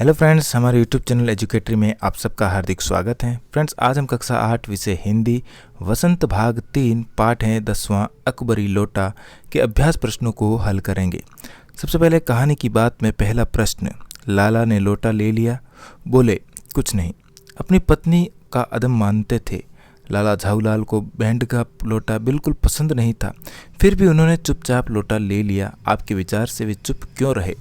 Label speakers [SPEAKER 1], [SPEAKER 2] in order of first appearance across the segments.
[SPEAKER 1] Hello friends, हमारे YouTube channel एजुकेटरी में आप सबका हार्दिक स्वागत है। फ्रेंड्स, आज हम कक्षा 8 विषय हिंदी वसंत भाग 3 पाठ है 10वां अकबरी लोटा के अभ्यास प्रश्नों को हल करेंगे। सबसे पहले कहानी की बात में पहला प्रश्न, लाला ने लोटा ले लिया, बोले कुछ नहीं। अपनी पत्नी का अदम मानते थे। लाला झाऊलाल को बैंड का लोटा बिल्कुल पसंद नहीं था, फिर भी उन्होंने चुपचाप लोटा ले लिया। आपके विचार से वे चुप क्यों रहे?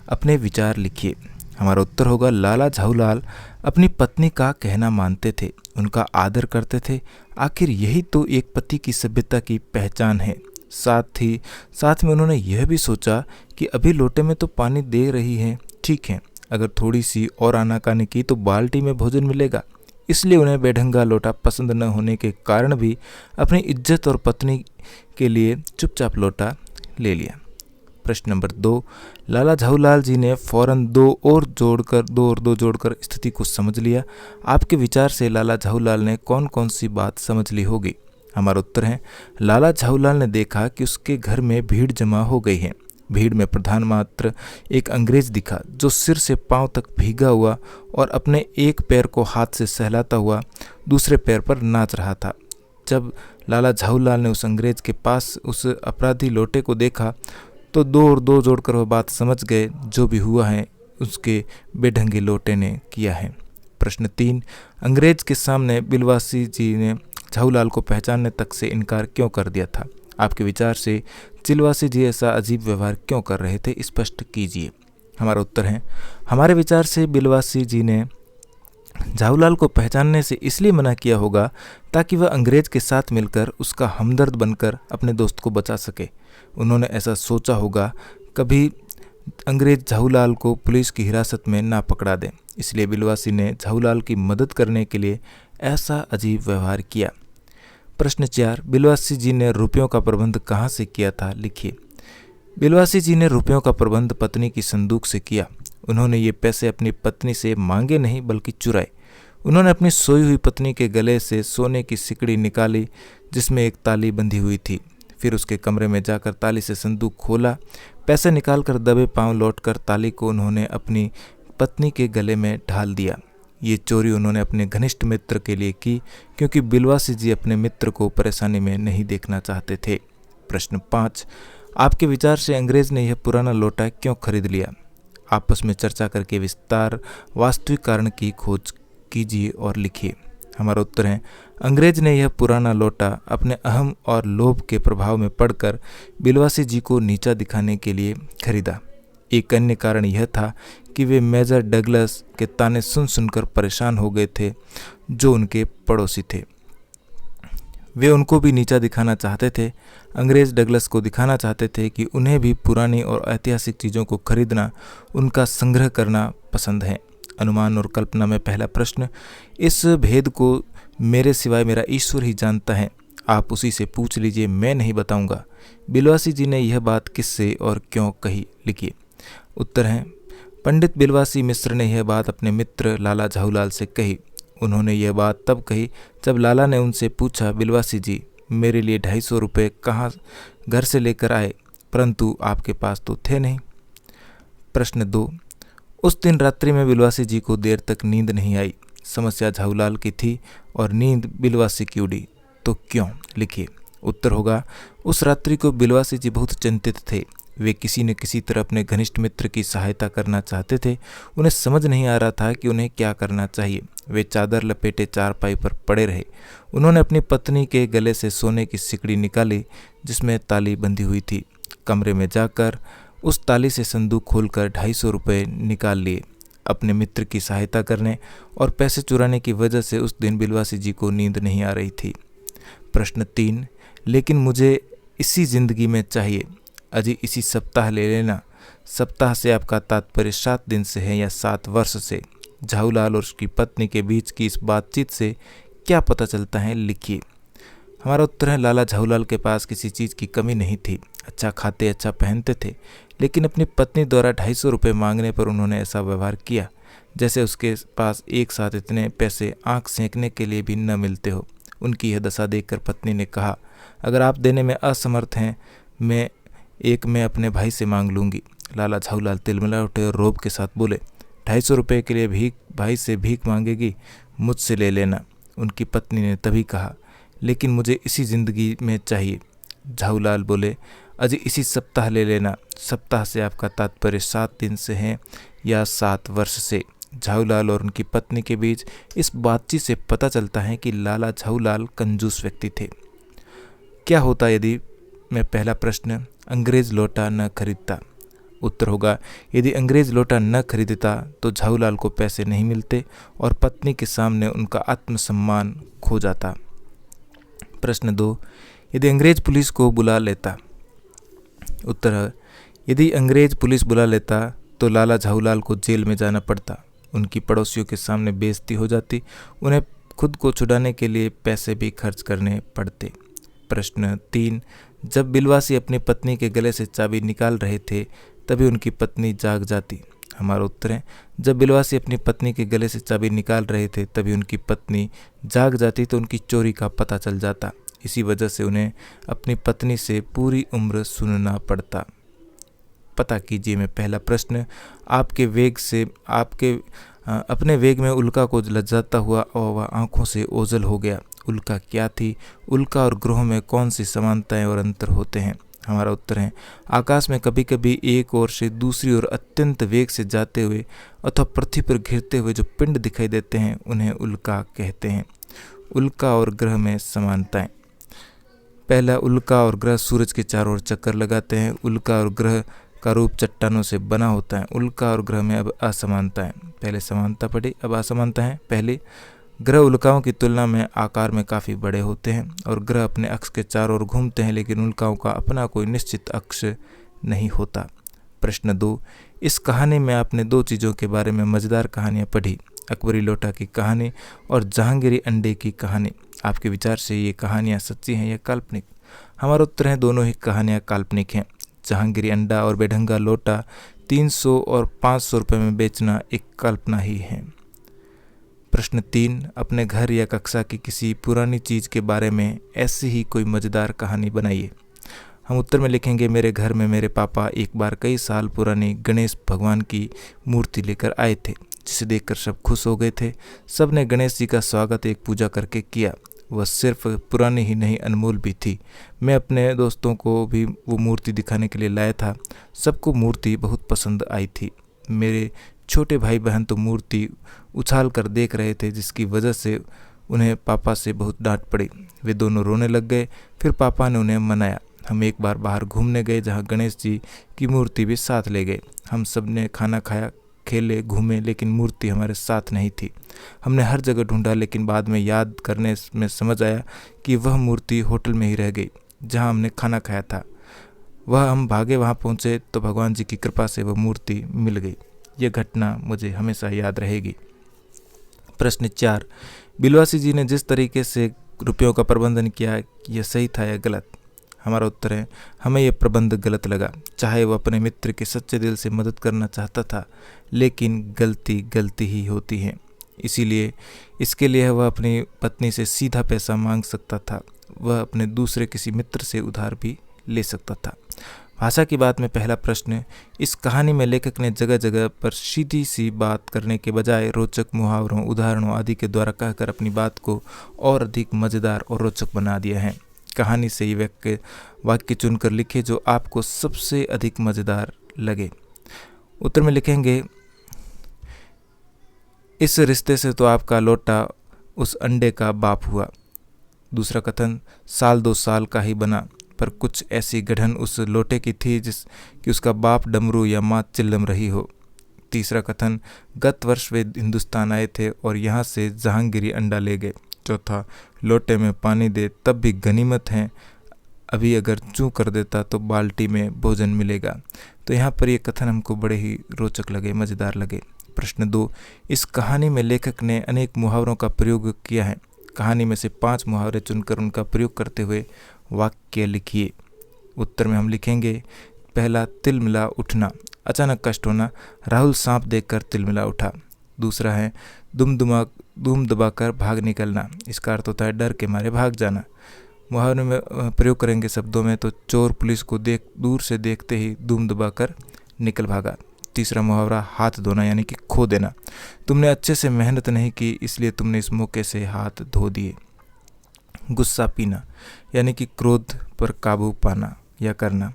[SPEAKER 1] अपने विचार लिखिए। हमारा उत्तर होगा, लाला झाऊलाल अपनी पत्नी का कहना मानते थे, उनका आदर करते थे। आखिर यही तो एक पति की सभ्यता की पहचान है। साथ में उन्होंने यह भी सोचा कि अभी लोटे में तो पानी दे रही है, ठीक है, अगर थोड़ी सी और आनाकानी की तो बाल्टी में भोजन मिलेगा। इसलिए उन्हें बेढंगा लोटा पसंद न होने के कारण भी अपनी इज्जत और पत्नी के लिए चुपचाप लोटा ले लिया। प्रश्न नंबर 2, लाला झाऊलाल जी ने फौरन दो और दो जोड़कर स्थिति को समझ लिया। आपके विचार से लाला झाऊलाल ने कौन कौन सी बात समझ ली होगी? हमारा उत्तर है, लाला झाऊलाल ने देखा कि उसके घर में भीड़ जमा हो गई है। भीड़ में प्रधान मात्र एक अंग्रेज दिखा, जो सिर से पांव तक भीगा हुआ और अपने एक पैर को हाथ से सहलाता हुआ दूसरे पैर पर नाच रहा था। जब लाला झाऊलाल ने उस अंग्रेज के पास उस अपराधी लोटे को देखा तो दो जोड़कर वह बात समझ गए, जो भी हुआ है उसके बेढंगे लोटे ने किया है। प्रश्न 3, अंग्रेज के सामने बिलवासी जी ने झाऊलाल को पहचानने तक से इनकार क्यों कर दिया था? आपके विचार से चिलवासी जी ऐसा अजीब व्यवहार क्यों कर रहे थे, स्पष्ट कीजिए। हमारा उत्तर है, हमारे विचार से बिलवासी जी ने झाऊलाल को पहचानने से इसलिए मना किया होगा ताकि वह अंग्रेज के साथ मिलकर उसका हमदर्द बनकर अपने दोस्त को बचा सके। उन्होंने ऐसा सोचा होगा कभी अंग्रेज झाऊलाल को पुलिस की हिरासत में ना पकड़ा दें, इसलिए बिलवासी ने झाऊलाल की मदद करने के लिए ऐसा अजीब व्यवहार किया। प्रश्न 4, बिलवासी जी ने रुपयों का प्रबंध कहाँ से किया था? लिखिए। बिलवासी जी ने रुपयों का प्रबंध पत्नी की संदूक से किया। उन्होंने ये पैसे अपनी पत्नी से मांगे नहीं बल्कि चुराए। उन्होंने अपनी सोई हुई पत्नी के गले से सोने की सिकड़ी निकाली जिसमें एक ताली बंधी हुई थी। फिर उसके कमरे में जाकर ताली से संदूक खोला। पैसे निकालकर दबे पांव लौटकर ताली को उन्होंने अपनी पत्नी के गले में ढाल दिया। ये चोरी उन्होंने अपने घनिष्ठ मित्र के लिए की, क्योंकि बिलवासी जी अपने मित्र को परेशानी में नहीं देखना चाहते थे। प्रश्न 5, आपके विचार से अंग्रेज ने यह पुराना लोटा क्यों खरीद लिया? आपस में चर्चा करके विस्तार वास्तविक कारण की खोज कीजिए और लिखिए। हमारा उत्तर है, अंग्रेज ने यह पुराना लोटा अपने अहम और लोभ के प्रभाव में पड़कर बिलवासी जी को नीचा दिखाने के लिए खरीदा। एक अन्य कारण यह था कि वे मेजर डगलस के ताने सुन सुनकर परेशान हो गए थे, जो उनके पड़ोसी थे। वे उनको भी नीचा दिखाना चाहते थे। अंग्रेज डगलस को दिखाना चाहते थे कि उन्हें भी पुरानी और ऐतिहासिक चीज़ों को खरीदना, उनका संग्रह करना पसंद है। अनुमान और कल्पना में पहला प्रश्न, इस भेद को मेरे सिवाय मेरा ईश्वर ही जानता है, आप उसी से पूछ लीजिए, मैं नहीं बताऊंगा। बिलवासी जी ने यह बात किससे और क्यों कही? लिखिए। उत्तर है, पंडित बिलवासी मिश्र ने यह बात अपने मित्र लाला झाऊलाल से कही। उन्होंने यह बात तब कही जब लाला ने उनसे पूछा, बिलवासी जी, मेरे लिए 250 रुपये कहाँ घर से लेकर आए, परंतु आपके पास तो थे नहीं। प्रश्न 2, उस दिन रात्रि में बिलवासी जी को देर तक नींद नहीं आई। समस्या झाऊलाल की थी और नींद बिलवासी की उड़ी, तो क्यों? लिखिए। उत्तर होगा, उस रात्रि को बिलवासी जी बहुत चिंतित थे। वे किसी न किसी तरह अपने घनिष्ठ मित्र की सहायता करना चाहते थे। उन्हें समझ नहीं आ रहा था कि उन्हें क्या करना चाहिए। वे चादर लपेटे चारपाई पर पड़े रहे। उन्होंने अपनी पत्नी के गले से सोने की सिकड़ी निकाली जिसमें ताली बंधी हुई थी। कमरे में जाकर उस ताली से संदूक खोलकर 250 रुपये निकाल लिए। अपने मित्र की सहायता करने और पैसे चुराने की वजह से उस दिन बिलवासी जी को नींद नहीं आ रही थी। प्रश्न 3, लेकिन मुझे इसी जिंदगी में चाहिए, अजी इसी सप्ताह ले लेना। सप्ताह से आपका तात्पर्य 7 दिन से है या 7 वर्ष से? झाऊलाल और उसकी पत्नी के बीच की इस बातचीत से क्या पता चलता है? लिखिए। हमारा उत्तर है, लाला झाऊलाल के पास किसी चीज़ की कमी नहीं थी। अच्छा खाते, अच्छा पहनते थे, लेकिन अपनी पत्नी द्वारा 250 रुपये मांगने पर उन्होंने ऐसा व्यवहार किया जैसे उसके पास एक साथ इतने पैसे आंख सेंकने के लिए भी न मिलते हो। उनकी यह दशा देखकर पत्नी ने कहा, अगर आप देने में असमर्थ हैं, मैं अपने भाई से मांग लूँगी। लाला झाऊलाल तिलमिला उठे और रोब के साथ बोले, ₹250 के लिए भाई से भीख मांगेगी, मुझसे ले लेना। उनकी पत्नी ने तभी कहा, लेकिन मुझे इसी ज़िंदगी में चाहिए। झाऊलाल बोले, अजी इसी सप्ताह ले लेना। सप्ताह से आपका तात्पर्य 7 दिन से है या 7 वर्ष से? झाऊलाल और उनकी पत्नी के बीच इस बातचीत से पता चलता है कि लाला झाऊलाल कंजूस व्यक्ति थे। क्या होता यदि मैं पहला प्रश्न अंग्रेज लौटा न खरीदता? उत्तर होगा, यदि अंग्रेज लौटा न खरीदता तो झाऊलाल को पैसे नहीं मिलते और पत्नी के सामने उनका आत्मसम्मान खो जाता। प्रश्न 2, यदि अंग्रेज पुलिस को बुला लेता? उत्तर है, यदि अंग्रेज पुलिस बुला लेता तो लाला झाऊलाल को जेल में जाना पड़ता, उनकी पड़ोसियों के सामने बेइज्जती हो जाती, उन्हें खुद को छुड़ाने के लिए पैसे भी खर्च करने पड़ते। प्रश्न 3, जब बिलवासी अपनी पत्नी के गले से चाबी निकाल रहे थे तभी उनकी पत्नी जाग जाती। हमारा उत्तर है, जब बिलवासी अपनी पत्नी के गले से चाबी निकाल रहे थे तभी उनकी पत्नी जाग जाती तो उनकी चोरी का पता चल जाता। इसी वजह से उन्हें अपनी पत्नी से पूरी उम्र सुनना पड़ता। पता कीजिए में पहला प्रश्न, अपने वेग में उल्का को लजाता हुआ और वह आंखों से ओझल हो गया। उल्का क्या थी? उल्का और ग्रहों में कौन सी समानताएं और अंतर होते हैं? हमारा उत्तर है, आकाश में कभी कभी एक ओर से दूसरी ओर अत्यंत वेग से जाते हुए अथवा पृथ्वी पर घिरते हुए जो पिंड दिखाई देते हैं उन्हें उल्का कहते हैं। उल्का और ग्रह में समानताएं। पहला, उल्का और ग्रह सूरज के चारों ओर चक्कर लगाते हैं। उल्का और ग्रह का रूप चट्टानों से बना होता है। उल्का और ग्रह में अब असमानता है। पहले समानता पढ़ी, अब असमानता है। पहले, ग्रह उल्काओं की तुलना में आकार में काफ़ी बड़े होते हैं और ग्रह अपने अक्ष के चारों ओर घूमते हैं, लेकिन उल्काओं का अपना कोई निश्चित अक्ष नहीं होता। प्रश्न 2, इस कहानी में आपने 2 चीज़ों के बारे में मज़ेदार कहानियाँ पढ़ी, अकबरी लोटा की कहानी और जहांगीरी अंडे की कहानी। आपके विचार से ये कहानियाँ सच्ची हैं या काल्पनिक? हमारा उत्तर है, दोनों ही कहानियाँ काल्पनिक हैं। जहांगीरी अंडा और बेढंगा लोटा 300 और 500 रुपये में बेचना एक कल्पना ही है। प्रश्न 3, अपने घर या कक्षा की किसी पुरानी चीज़ के बारे में ऐसी ही कोई मज़ेदार कहानी बनाइए। हम उत्तर में लिखेंगे, मेरे घर में मेरे पापा एक बार कई साल पुरानी गणेश भगवान की मूर्ति लेकर आए थे, जिसे देखकर सब खुश हो गए थे। सब ने गणेश जी का स्वागत एक पूजा करके किया। वह सिर्फ पुरानी ही नहीं, अनमोल भी थी। मैं अपने दोस्तों को भी वो मूर्ति दिखाने के लिए लाया था। सबको मूर्ति बहुत पसंद आई थी। मेरे छोटे भाई बहन तो मूर्ति उछाल कर देख रहे थे, जिसकी वजह से उन्हें पापा से बहुत डांट पड़ी। वे दोनों रोने लग गए। फिर पापा ने उन्हें मनाया। हम एक बार बाहर घूमने गए, जहाँ गणेश जी की मूर्ति भी साथ ले गए। हम सब ने खाना खाया, खेले, घूमे, लेकिन मूर्ति हमारे साथ नहीं थी। हमने हर जगह ढूंढा, लेकिन बाद में याद करने में समझ आया कि वह मूर्ति होटल में ही रह गई जहां हमने खाना खाया था। हम भागे वहां पहुंचे तो भगवान जी की कृपा से वह मूर्ति मिल गई। यह घटना मुझे हमेशा याद रहेगी। प्रश्न 4, बिलवासी जी ने जिस तरीके से रुपयों का प्रबंधन किया, यह सही था या गलत? हमारा उत्तर है, हमें यह प्रबंध गलत लगा। चाहे वह अपने मित्र के सच्चे दिल से मदद करना चाहता था, लेकिन गलती गलती ही होती है। इसीलिए इसके लिए वह अपनी पत्नी से सीधा पैसा मांग सकता था। वह अपने दूसरे किसी मित्र से उधार भी ले सकता था। भाषा की बात में पहला प्रश्न, इस कहानी में लेखक ने जगह जगह पर सीधी सी बात करने के बजाय रोचक मुहावरों, उदाहरणों आदि के द्वारा कहकर अपनी बात को और अधिक मज़ेदार और रोचक बना दिया है। कहानी से ही वाक्य चुनकर लिखे जो आपको सबसे अधिक मज़ेदार लगे। उत्तर में लिखेंगे, इस रिश्ते से तो आपका लोटा उस अंडे का बाप हुआ। दूसरा कथन, साल 2 साल का ही बना, पर कुछ ऐसी गढ़न उस लोटे की थी कि उसका बाप डमरू या माँ चिल्लम रही हो। तीसरा कथन, गत वर्ष वे हिंदुस्तान आए थे और यहाँ से जहांगीरी अंडा ले गए। चौथा, लोटे में पानी दे तब भी गनीमत है, अभी अगर चूँ कर देता तो बाल्टी में भोजन मिलेगा। तो यहाँ पर ये कथन हमको बड़े ही रोचक लगे, मज़ेदार लगे। प्रश्न 2, इस कहानी में लेखक ने अनेक मुहावरों का प्रयोग किया है। कहानी में से 5 मुहावरे चुनकर उनका प्रयोग करते हुए वाक्य लिखिए। उत्तर में हम लिखेंगे, पहला, तिलमिला उठना, अचानक कष्ट होना, राहुल सांप देखकर तिलमिला उठा। दूसरा है, दुम दबाकर भाग निकलना, इसका अर्थ होता है डर के मारे भाग जाना। मुहावरे में प्रयोग करेंगे शब्दों में तो चोर पुलिस को दूर से देखते ही दुम दबाकर निकल भागा। तीसरा मुहावरा हाथ धोना यानी कि खो देना। तुमने अच्छे से मेहनत नहीं की इसलिए तुमने इस मौके से हाथ धो दिए। गुस्सा पीना यानी कि क्रोध पर काबू पाना या करना।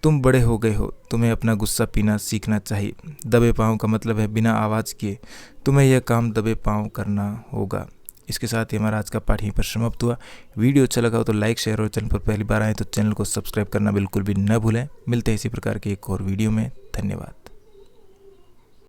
[SPEAKER 1] तुम बड़े हो गए हो, तुम्हें अपना गुस्सा पीना सीखना चाहिए। दबे पाँव का मतलब है बिना आवाज़ किए तुम्हें यह काम दबे पाँव करना होगा। इसके साथ ही हमारा आज का पाठ यहीं पर समाप्त हुआ। वीडियो अच्छा लगा हो तो लाइक, शेयर और चैनल पर पहली बार आए तो चैनल को सब्सक्राइब करना बिल्कुल भी न भूलें। मिलते हैं इसी प्रकार के एक और वीडियो में। धन्यवाद।